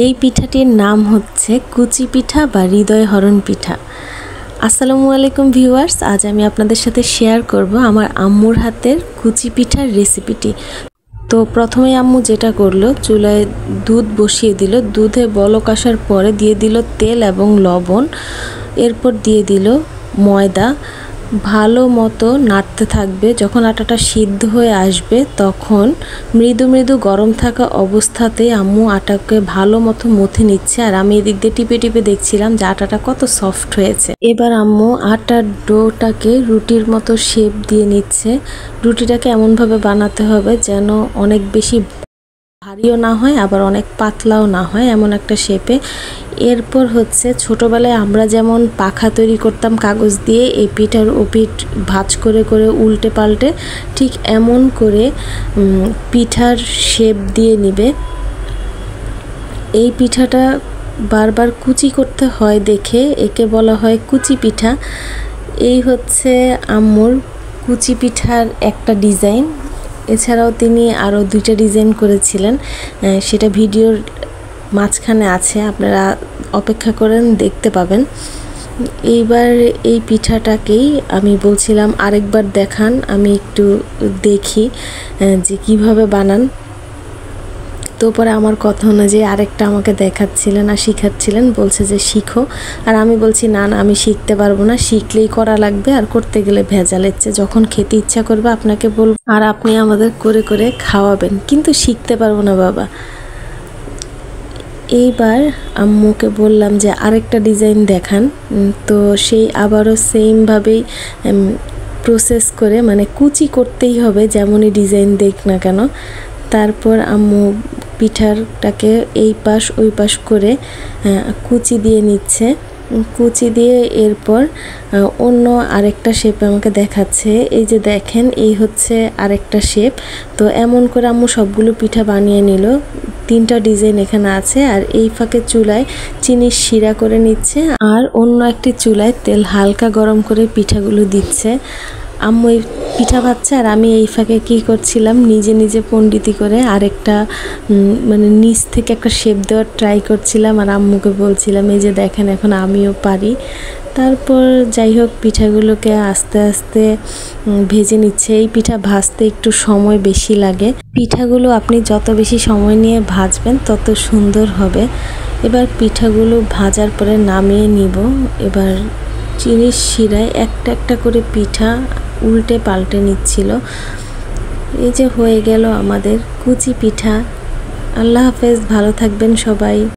এই পিঠাটির নাম হচ্ছে কুচি পিঠা বা হৃদয় হরণ পিঠা। আসসালামু আলাইকুম ভিউয়ার্স, আজ আমি আপনাদের সাথে শেয়ার করব আমার আম্মুর হাতের কুচি পিঠার রেসিপিটি। তো প্রথমে আম্মু যেটা করলো, চুলায় দুধ বসিয়ে দিল। দুধে বলক আসার পরে দিয়ে দিল তেল এবং লবণ, এরপর দিয়ে দিল ময়দা। ভালো মতো নাড়তে থাকবে। যখন আটাটা সিদ্ধ হয়ে আসবে তখন মৃদু মৃদু গরম থাকা অবস্থাতেই আম্মু আটাকে ভালো মতো মথে নিচ্ছে, আর আমি এদিক দিয়ে টিপে টিপে দেখছিলাম যে আটাটা কত সফট হয়েছে। এবার আম্মু আটার ডোটাকে রুটির মতো শেপ দিয়ে নিচ্ছে। রুটিটাকে এমনভাবে বানাতে হবে যেন অনেক বেশি ভারীও না হয় আবার অনেক পাতলাও না হয়, এমন একটা শেপে। এরপর হচ্ছে ছোটোবেলায় আমরা যেমন পাখা তৈরি করতাম কাগজ দিয়ে, এই পিঠার ওপিঠ ভাঁজ করে করে উল্টে পাল্টে ঠিক এমন করে পিঠার শেপ দিয়ে নিবে। এই পিঠাটা বারবার কুচি করতে হয় দেখে একে বলা হয় কুচি পিঠা। এই হচ্ছে আম্মুর কুচি পিঠার একটা ডিজাইন। এছাড়াও তিনি আরও দুইটা ডিজাইন করেছিলেন, সেটা ভিডিওর মাঝখানে আছে, আপনারা অপেক্ষা করেন, দেখতে পাবেন। এইবার এই পিঠাটাকেই আমি বলছিলাম আরেকবার দেখান, আমি একটু দেখি যে কিভাবে বানান। তো পরে আমার কথা অনুযায়ী আরেকটা আমাকে দেখাচ্ছিলেন আর শিখাচ্ছিলেন, বলছে যে শিখো। আর আমি বলছি না না, আমি শিখতে পারবো না, শিখলেই করা লাগবে, আর করতে গেলে ভেজাল হচ্ছে। যখন খেতে ইচ্ছা করবে আপনাকে বলবো আর আপনি আমাদের করে করে খাওয়াবেন, কিন্তু শিখতে পারবো না বাবা। এইবার আম্মুকে বললাম যে আরেকটা ডিজাইন দেখান। তো সেই আবারও সেমভাবেই প্রসেস করে, মানে কুচি করতেই হবে যেমনই ডিজাইন দেখ না কেন। তারপর আম্মু পিঠাটাকে এই পাশ ওই পাশ করে কুচি দিয়ে নিচ্ছে। কুচি দিয়ে এরপর অন্য আরেকটা শেপ আমাকে দেখাচ্ছে। এই যে দেখেন, এই হচ্ছে আরেকটা শেপ। তো এমন করে আম্মু সবগুলো পিঠা বানিয়ে নিল। তিনটা ডিজাইন এখানে আছে, আর এই ফাঁকে চুলায় চিনির শিরা করে নিচ্ছে, আর অন্য একটি চুলায় তেল হালকা গরম করে পিঠাগুলো দিচ্ছে। আম্মু এই পিঠা ভাজছে, আর আমি এই ফাঁকে কী করছিলাম, নিজে নিজে পণ্ডিতি করে আরেকটা মানে নিচ থেকে একটা শেপ দেওয়ার ট্রাই করছিলাম, আর আম্মুকে বলছিলাম এই যে দেখেন এখন আমিও পারি। তারপর যাই হোক পিঠাগুলোকে আস্তে আস্তে ভেজে নিচ্ছে। এই পিঠা ভাজতে একটু সময় বেশি লাগে। পিঠাগুলো আপনি যত বেশি সময় নিয়ে ভাজবেন তত সুন্দর হবে। এবার পিঠাগুলো ভাজার পরে নামিয়ে নিব। এবার চিনির শিরায় একটা একটা করে পিঠা উল্টে পাল্টে নিচ্ছিল। এই যে হয়ে গেল আমাদের কুচি পিঠা। আল্লাহ হাফেজ, ভালো থাকবেন সবাই।